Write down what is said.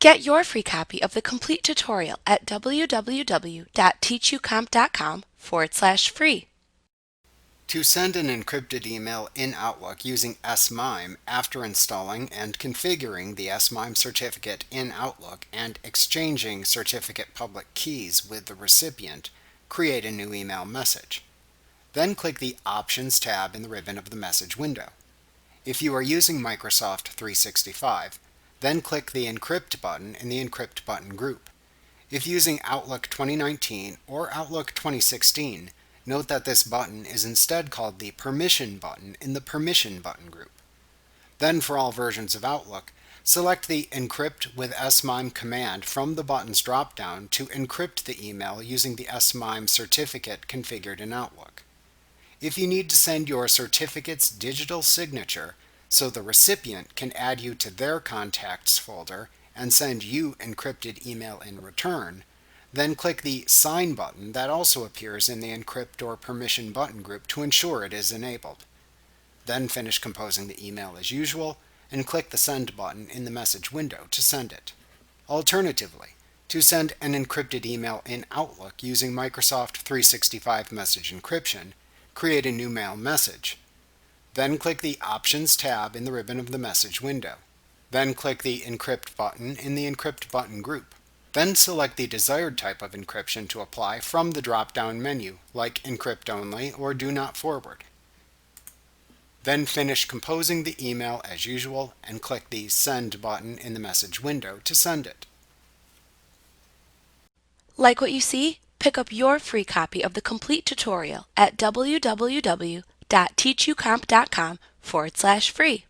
Get your free copy of the complete tutorial at www.teachucomp.com/free. To send an encrypted email in Outlook using SMIME after installing and configuring the SMIME certificate in Outlook and exchanging certificate public keys with the recipient, create a new email message. Then click the Options tab in the ribbon of the message window. If you are using Microsoft 365, then click the Encrypt button in the Encrypt button group. If using Outlook 2019 or Outlook 2016, note that this button is instead called the Permission button in the Permission button group. Then for all versions of Outlook, select the Encrypt with SMIME command from the buttons drop-down to encrypt the email using the SMIME certificate configured in Outlook. If you need to send your certificate's digital signature so the recipient can add you to their contacts folder and send you encrypted email in return, then click the Sign button that also appears in the Encrypt or Permission button group to ensure it is enabled. Then finish composing the email as usual and click the Send button in the message window to send it. Alternatively, to send an encrypted email in Outlook using Microsoft 365 Message Encryption, create a new mail message. Then click the Options tab in the ribbon of the message window. Then click the Encrypt button in the Encrypt button group. Then select the desired type of encryption to apply from the drop-down menu, like Encrypt Only or Do Not Forward. Then finish composing the email as usual and click the Send button in the message window to send it. Like what you see? Pick up your free copy of the complete tutorial at www.teachucomp.com/free.